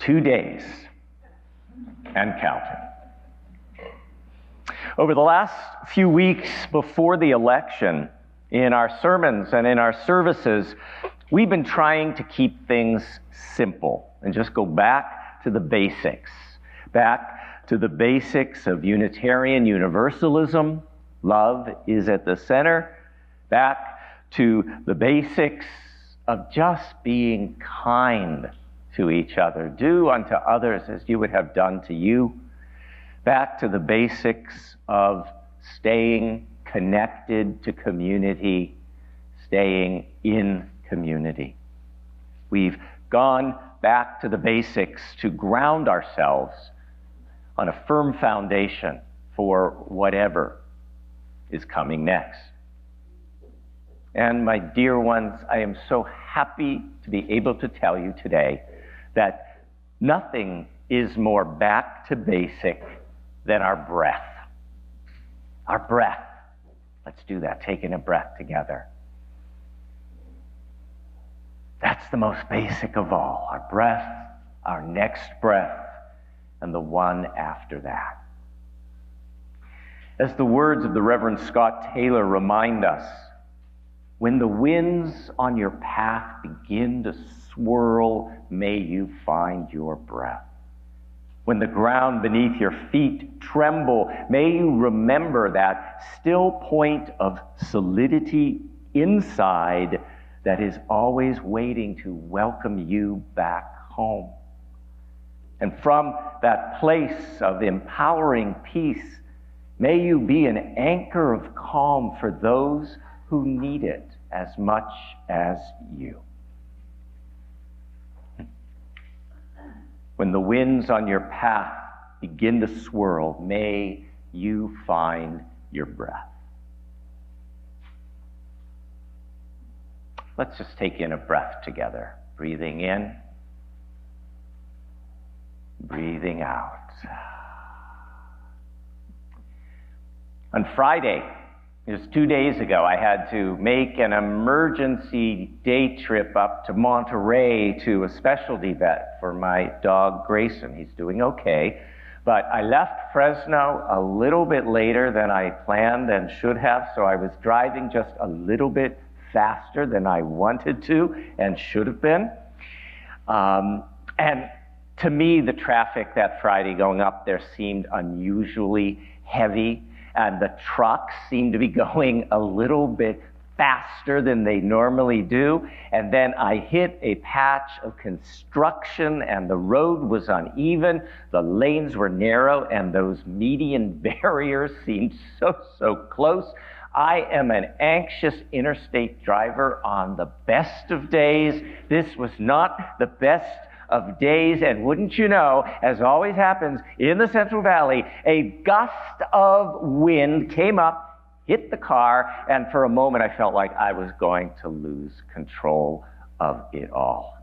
2 days and counting. Over the last few weeks before the election, in our sermons and in our services, we've been trying to keep things simple and just go back to the basics. Back to the basics of Unitarian Universalism. Love is at the center. Back to the basics of just being kind to each other. Do unto others as you would have done to you. Back to the basics of staying connected to community, staying in community. We've gone back to the basics to ground ourselves on a firm foundation for whatever is coming next. And my dear ones, I am so happy to be able to tell you today that nothing is more back to basic than our breath. Our breath. Let's do that, taking a breath together. That's the most basic of all. Our breath, our next breath, and the one after that. As the words of the Reverend Scott Taylor remind us, when the winds on your path begin to swirl, may you find your breath. When the ground beneath your feet tremble, may you remember that still point of solidity inside that is always waiting to welcome you back home. And from that place of empowering peace, may you be an anchor of calm for those who need it as much as you. When the winds on your path begin to swirl, may you find your breath. Let's just take in a breath together. Breathing in, breathing out. On Friday, just 2 days ago, I had to make an emergency day trip up to Monterey to a specialty vet for my dog Grayson. He's doing okay. But I left Fresno a little bit later than I planned and should have, so I was driving just a little bit faster than I wanted to and should have been. And to me, the traffic that Friday going up there seemed unusually heavy. And the trucks seemed to be going a little bit faster than they normally do. And then I hit a patch of construction and the road was uneven. The lanes were narrow and those median barriers seemed so close. I am an anxious interstate driver on the best of days. This was not the best of days, and wouldn't you know, as always happens in the Central Valley, a gust of wind came up, hit the car, and for a moment I felt like I was going to lose control of it all.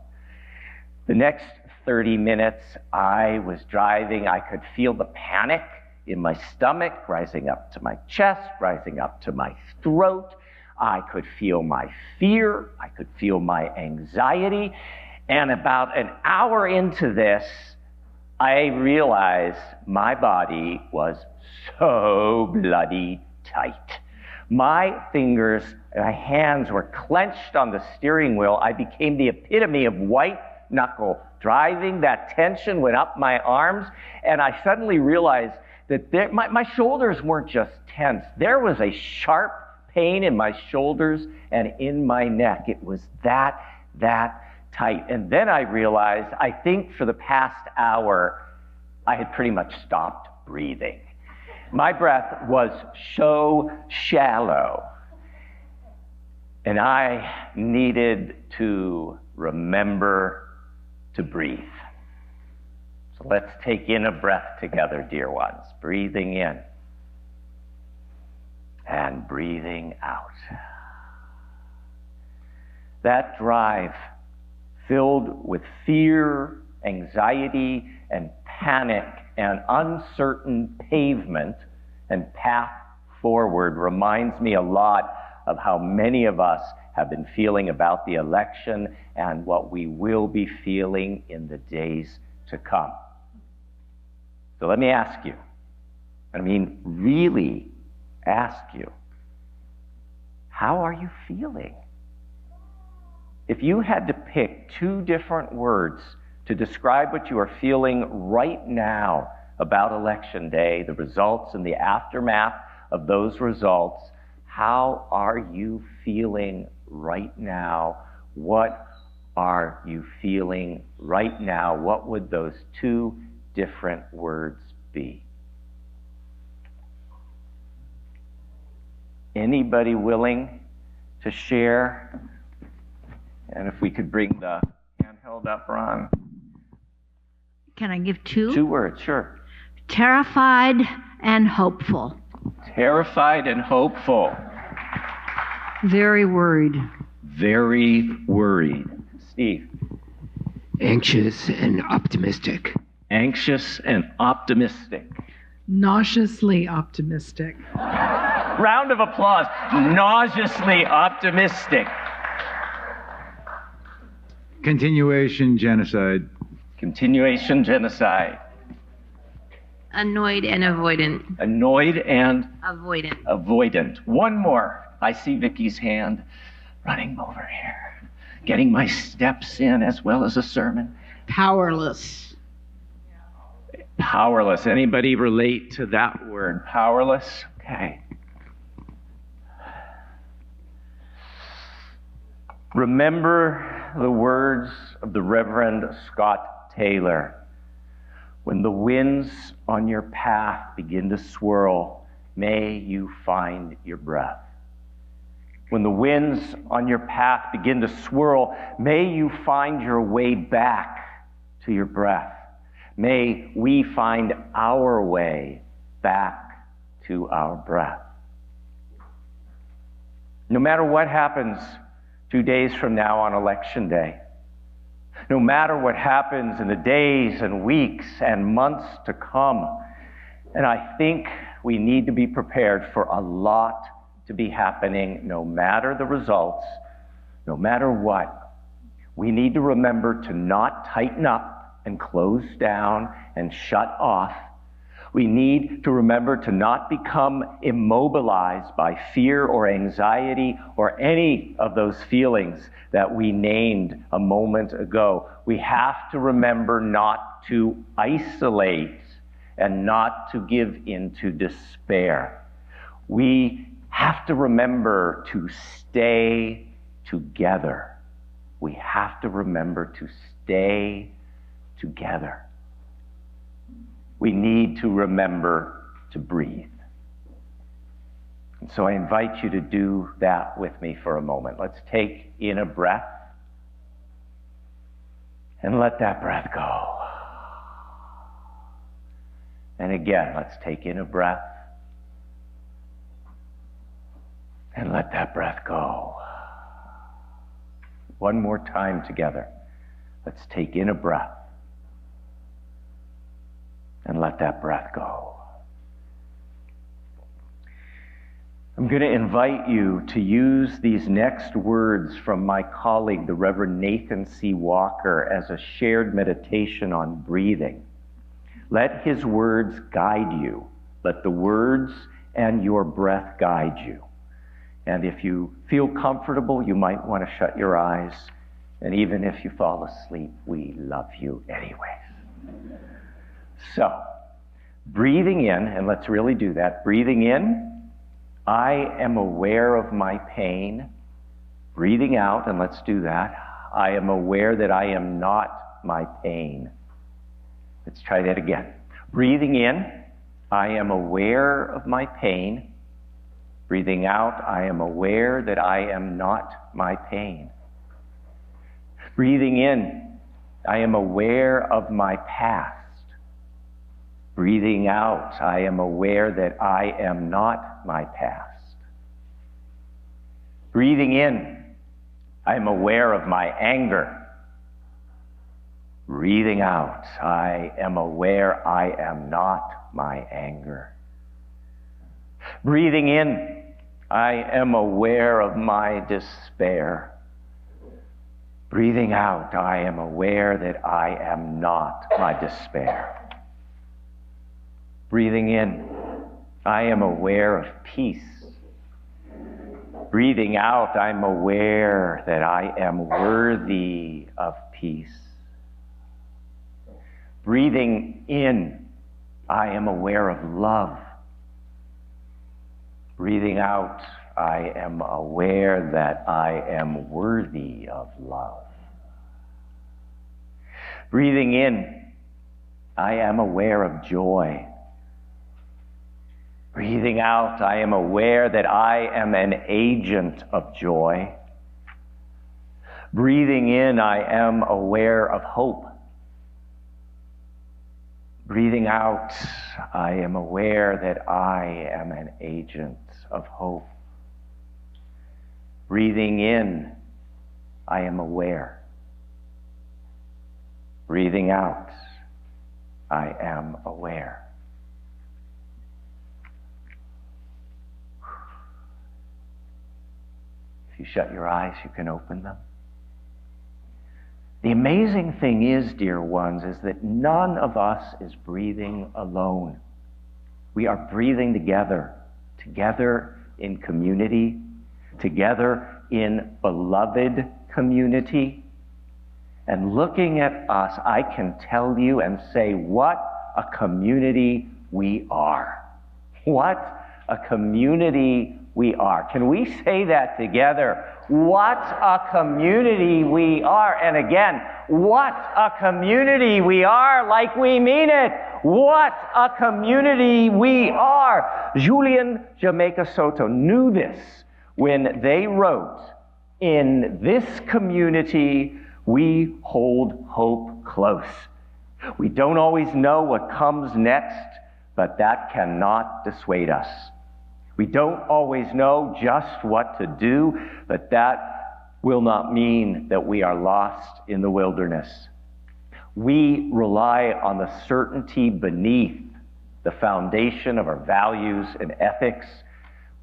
The next 30 minutes I was driving, I could feel the panic in my stomach rising up to my chest, rising up to my throat. I could feel my fear, I could feel my anxiety. And about an hour into this, I realized my body was so bloody tight. My fingers, my hands were clenched on the steering wheel. I became the epitome of white knuckle driving. That tension went up my arms, and I suddenly realized that my shoulders weren't just tense. There was a sharp pain in my shoulders and in my neck. It was that tight. And then I realized, I think for the past hour, I had pretty much stopped breathing. My breath was so shallow, and I needed to remember to breathe. So let's take in a breath together, dear ones. Breathing in and breathing out. That drive filled with fear, anxiety, and panic, and uncertain pavement and path forward reminds me a lot of how many of us have been feeling about the election and what we will be feeling in the days to come. So let me ask you, really ask you, how are you feeling? If you had to pick 2 different words to describe what you are feeling right now about Election Day, the results and the aftermath of those results, how are you feeling right now? What are you feeling right now? What would those 2 different words be? Anybody willing to share? And if we could bring the handheld up, Ron. Can I give 2? 2 words, sure. Terrified and hopeful. Terrified and hopeful. Very worried. Very worried. Steve. Anxious and optimistic. Anxious and optimistic. Nauseously optimistic. Round of applause. Nauseously optimistic. Continuation genocide. Continuation genocide. Annoyed and avoidant. Annoyed and Avoidant. avoidant. One more. I see Vicky's hand running over here. Getting my steps in as well as a sermon. Powerless. Powerless. Anybody relate to that word? Powerless? Okay. Remember the words of the Reverend Scott Taylor. When the winds on your path begin to swirl, may you find your breath. When the winds on your path begin to swirl, may you find your way back to your breath. May we find our way back to our breath. No matter what happens 2 days from now on Election Day, no matter what happens in the days and weeks and months to come, and I think we need to be prepared for a lot to be happening no matter the results, no matter what. We need to remember to not tighten up and close down and shut off. We need to remember to not become immobilized by fear or anxiety or any of those feelings that we named a moment ago. We have to remember not to isolate and not to give into despair. We have to remember to stay together. We have to remember to stay together. We need to remember to breathe. And so I invite you to do that with me for a moment. Let's take in a breath and let that breath go. And again, let's take in a breath and let that breath go. One more time together. Let's take in a breath and let that breath go. I'm going to invite you to use these next words from my colleague, the Reverend Nathan C. Walker, as a shared meditation on breathing. Let his words guide you. Let the words and your breath guide you. And if you feel comfortable, you might want to shut your eyes. And even if you fall asleep, we love you anyways. So, breathing in, and let's really do that. Breathing in, I am aware of my pain. Breathing out, and let's do that. I am aware that I am not my pain. Let's try that again. Breathing in, I am aware of my pain. Breathing out, I am aware that I am not my pain. Breathing in, I am aware of my past. Breathing out, I am aware that I am not my past. Breathing in, I am aware of my anger. Breathing out, I am aware I am not my anger. Breathing in, I am aware of my despair. Breathing out, I am aware that I am not my despair. Breathing in, I am aware of peace. Breathing out, I'm aware that I am worthy of peace. Breathing in, I am aware of love. Breathing out, I am aware that I am worthy of love. Breathing in, I am aware of joy. Breathing out, I am aware that I am an agent of joy. Breathing in, I am aware of hope. Breathing out, I am aware that I am an agent of hope. Breathing in, I am aware. Breathing out, I am aware. If you shut your eyes, you can open them. The amazing thing is, dear ones, is that none of us is breathing alone. We are breathing together, together in community, together in beloved community. And looking at us, I can tell you and say, what a community we are. What a community we are. Can we say that together? What a community we are. And again, what a community we are, like we mean it. What a community we are. Julian Jamaica Soto knew this when they wrote, "In this community, we hold hope close." We don't always know what comes next, but that cannot dissuade us. We don't always know just what to do, but that will not mean that we are lost in the wilderness. We rely on the certainty beneath the foundation of our values and ethics.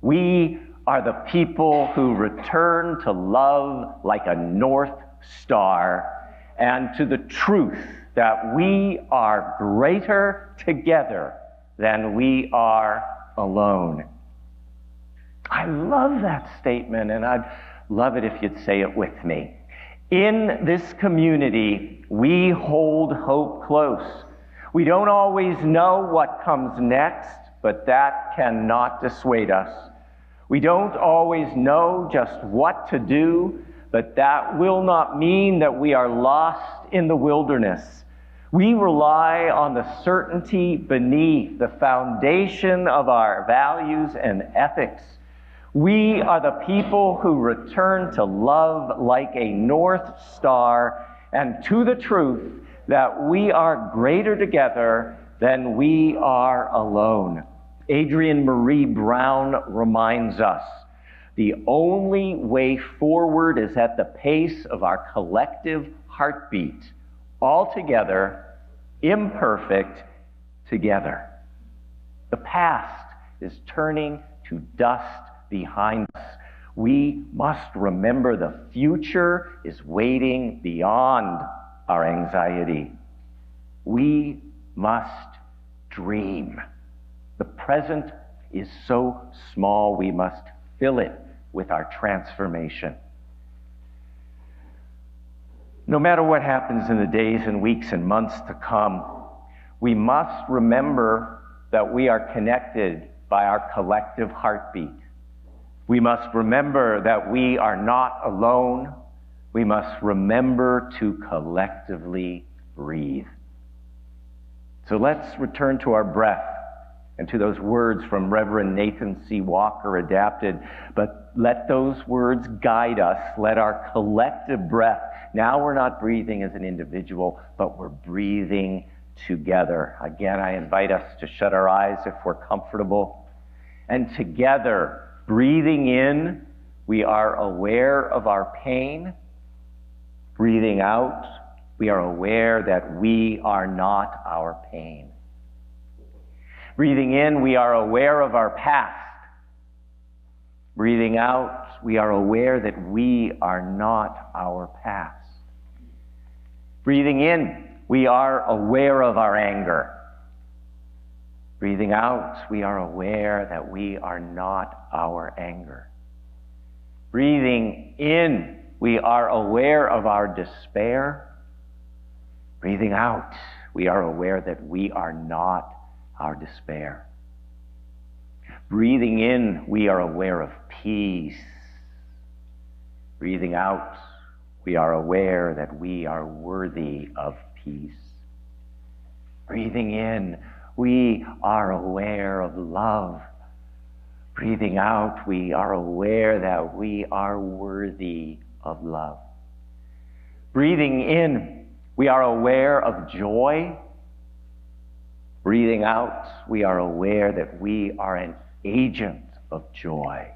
We are the people who return to love like a north star and to the truth that we are greater together than we are alone. I love that statement, and I'd love it if you'd say it with me. In this community, we hold hope close. We don't always know what comes next, but that cannot dissuade us. We don't always know just what to do, but that will not mean that we are lost in the wilderness. We rely on the certainty beneath the foundation of our values and ethics. We are the people who return to love like a north star and to the truth that we are greater together than we are alone. Adrienne Marie Brown reminds us, the only way forward is at the pace of our collective heartbeat, all together, imperfect, together. The past is turning to dust behind us. We must remember the future is waiting beyond our anxiety. We must dream. The present is so small, we must fill it with our transformation. No matter what happens in the days and weeks and months to come, we must remember that we are connected by our collective heartbeat. We must remember that we are not alone. We must remember to collectively breathe. So let's return to our breath and to those words from Reverend Nathan C. Walker adapted, but let those words guide us. Let our collective breath, now we're not breathing as an individual, but we're breathing together. Again, I invite us to shut our eyes if we're comfortable. And together, breathing in, we are aware of our pain. Breathing out, we are aware that we are not our pain. Breathing in, we are aware of our past. Breathing out, we are aware that we are not our past. Breathing in, we are aware of our anger. Breathing out, we are aware that we are not our anger. Breathing in, we are aware of our despair. Breathing out, we are aware that we are not our despair. Breathing in, we are aware of peace. Breathing out, we are aware that we are worthy of peace. Breathing in, we are aware of love. Breathing out, we are aware that we are worthy of love. Breathing in, we are aware of joy. Breathing out, we are aware that we are an agent of joy.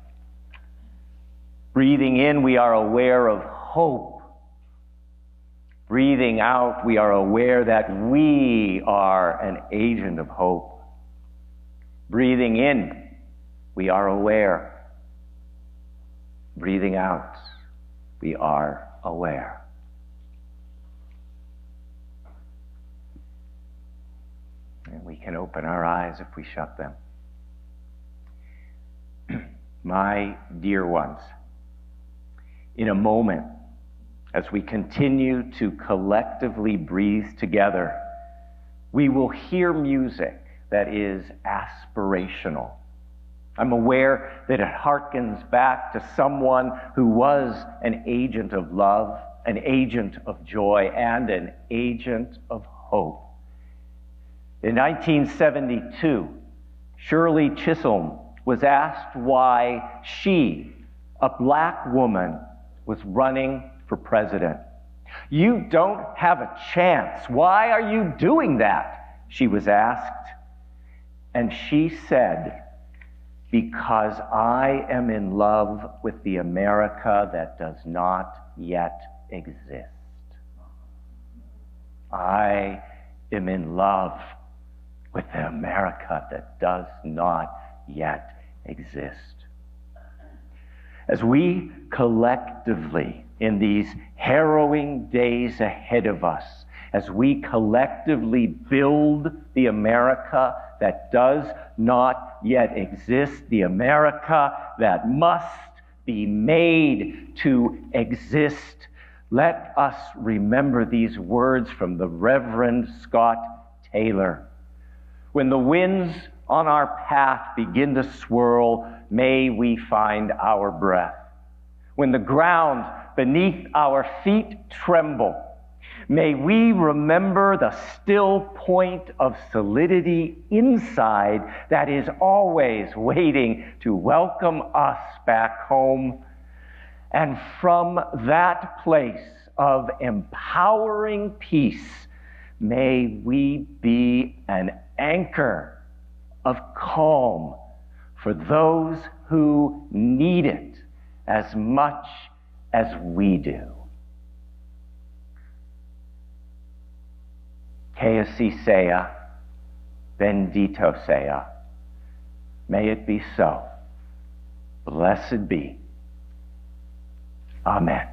Breathing in, we are aware of hope. Breathing out, we are aware that we are an agent of hope. Breathing in, we are aware. Breathing out, we are aware. And we can open our eyes if we shut them. My dear ones, in a moment, as we continue to collectively breathe together, we will hear music that is aspirational. I'm aware that it harkens back to someone who was an agent of love, an agent of joy, and an agent of hope. In 1972, Shirley Chisholm was asked why she, a black woman, was running for president. "You don't have a chance. Why are you doing that?" she was asked. And she said, "Because I am in love with the America that does not yet exist. I am in love with the America that does not yet exist." As we collectively, in these harrowing days ahead of us, as we collectively build the America that does not yet exist, the America that must be made to exist, let us remember these words from the Reverend Scott Taylor. When the winds on our path begin to swirl, may we find our breath. When the ground beneath our feet tremble, may we remember the still point of solidity inside that is always waiting to welcome us back home. And from that place of empowering peace, may we be an anchor of calm for those who need it as much as we do. Que así sea, bendito sea. May it be so. Blessed be. Amen.